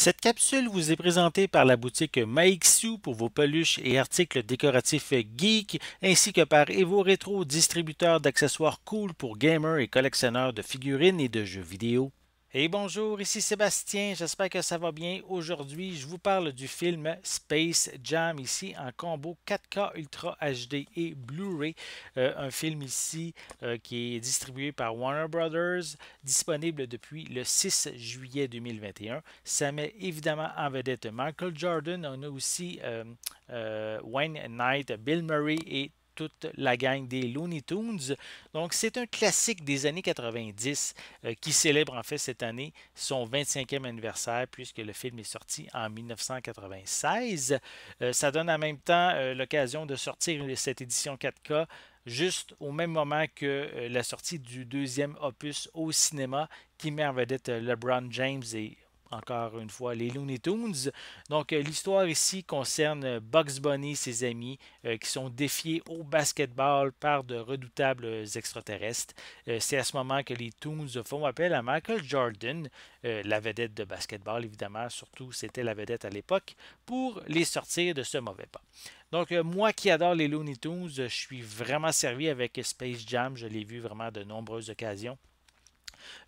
Cette capsule vous est présentée par la boutique Maixu pour vos peluches et articles décoratifs geek, ainsi que par Evo Retro, distributeur d'accessoires cool pour gamers et collectionneurs de figurines et de jeux vidéo. Et bonjour, ici Sébastien, j'espère que ça va bien. Aujourd'hui, je vous parle du film Space Jam ici en combo 4K Ultra HD et Blu-ray. Un film ici qui est distribué par Warner Brothers, disponible depuis le 6 juillet 2021. Ça met évidemment en vedette Michael Jordan. On a aussi Wayne Knight, Bill Murray et toute la gang des Looney Tunes. Donc, c'est un classique des années 90 qui célèbre en fait cette année son 25e anniversaire puisque le film est sorti en 1996. Ça donne en même temps l'occasion de sortir cette édition 4K juste au même moment que la sortie du deuxième opus au cinéma qui met en vedette LeBron James et encore une fois les Looney Tunes. Donc l'histoire ici concerne Bugs Bunny et ses amis qui sont défiés au basketball par de redoutables extraterrestres. C'est à ce moment que les Toons font appel à Michael Jordan, la vedette de basketball évidemment, surtout c'était la vedette à l'époque, pour les sortir de ce mauvais pas. Donc, moi qui adore les Looney Tunes, je suis vraiment servi avec Space Jam. Je l'ai vu vraiment à de nombreuses occasions.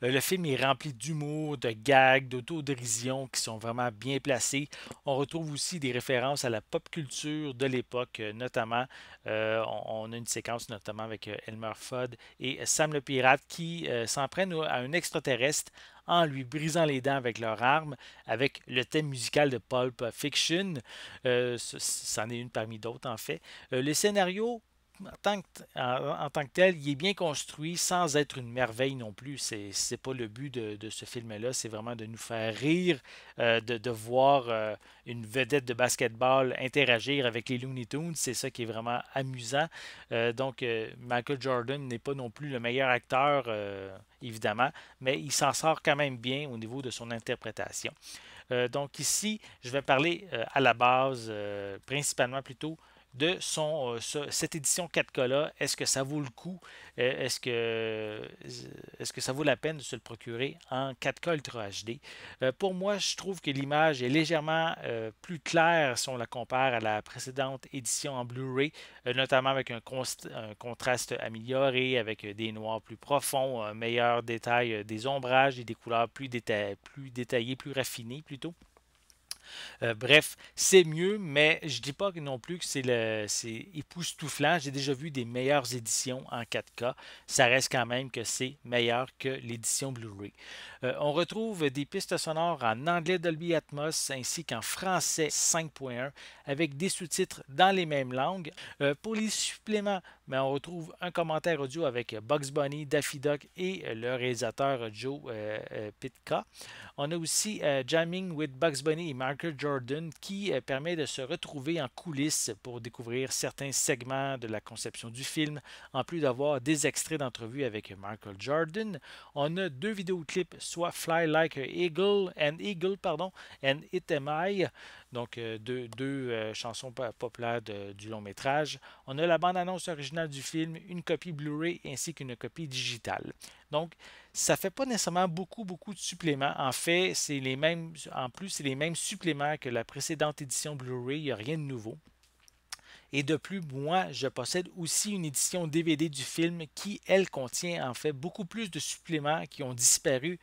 Le film est rempli d'humour, de gags, d'autodérision qui sont vraiment bien placés. On retrouve aussi des références à la pop culture de l'époque, notamment, on a une séquence notamment avec Elmer Fudd et Sam le Pirate qui s'en prennent à un extraterrestre en lui brisant les dents avec leur arme, avec le thème musical de Pulp Fiction. C'en est une parmi d'autres, en fait. Le scénario en tant que tel, il est bien construit sans être une merveille non plus. C'est pas le but de ce film-là. C'est vraiment de nous faire rire, de voir une vedette de basketball interagir avec les Looney Tunes. C'est ça qui est vraiment amusant. Donc, Michael Jordan n'est pas non plus le meilleur acteur, évidemment, mais il s'en sort quand même bien au niveau de son interprétation. Donc ici, je vais parler à la base, principalement plutôt cette édition 4K-là. Est-ce que ça vaut le coup? Est-ce que ça vaut la peine de se le procurer en 4K Ultra HD? Pour moi, je trouve que l'image est légèrement plus claire si on la compare à la précédente édition en Blu-ray, notamment avec un contraste amélioré, avec des noirs plus profonds, un meilleur détail des ombrages et des couleurs plus détaillées, plus raffinées plutôt. Bref, c'est mieux, mais je dis pas non plus que c'est époustouflant. J'ai déjà vu des meilleures éditions en 4K. Ça reste quand même que c'est meilleur que l'édition Blu-ray. On retrouve des pistes sonores en anglais Dolby Atmos ainsi qu'en français 5.1 avec des sous-titres dans les mêmes langues. Pour les suppléments, mais on retrouve un commentaire audio avec Bugs Bunny, Daffy Duck et le réalisateur Joe Pitka. On a aussi Jamming with Bugs Bunny et Michael Jordan qui permet de se retrouver en coulisses pour découvrir certains segments de la conception du film, en plus d'avoir des extraits d'entrevues avec Michael Jordan. On a deux vidéoclips, soit Fly Like an Eagle, and It Am I, donc deux chansons populaires du long métrage. On a la bande-annonce originale du film, une copie Blu-ray ainsi qu'une copie digitale. Donc, ça ne fait pas nécessairement beaucoup de suppléments. En fait, c'est les mêmes suppléments que la précédente édition Blu-ray. Il n'y a rien de nouveau. Et de plus, moi, je possède aussi une édition DVD du film qui, elle, contient en fait beaucoup plus de suppléments qui ont disparu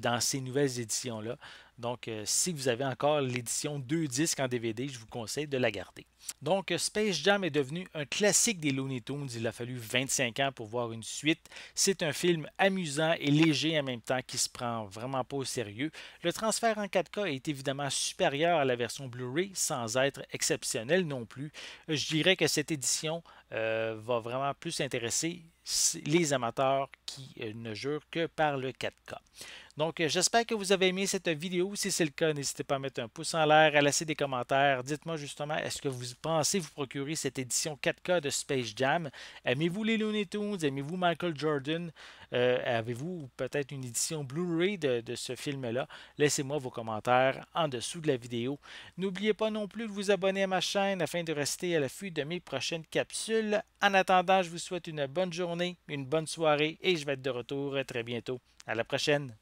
dans ces nouvelles éditions-là. Donc, si vous avez encore l'édition 2 disques en DVD, je vous conseille de la garder. Donc, Space Jam est devenu un classique des Looney Tunes. Il a fallu 25 ans pour voir une suite. C'est un film amusant et léger en même temps qui se prend vraiment pas au sérieux. Le transfert en 4K est évidemment supérieur à la version Blu-ray sans être exceptionnel non plus. Je dirais que cette édition va vraiment plus intéresser les amateurs qui ne jurent que par le 4K. Donc, j'espère que vous avez aimé cette vidéo. Si c'est le cas, n'hésitez pas à mettre un pouce en l'air, à laisser des commentaires. Dites-moi justement, est-ce que vous pensez vous procurer cette édition 4K de Space Jam? Aimez-vous les Looney Tunes? Aimez-vous Michael Jordan? Avez-vous peut-être une édition Blu-ray de ce film-là? Laissez-moi vos commentaires en dessous de la vidéo. N'oubliez pas non plus de vous abonner à ma chaîne afin de rester à l'affût de mes prochaines capsules. En attendant, je vous souhaite une bonne journée, une bonne soirée et je vais être de retour très bientôt. À la prochaine!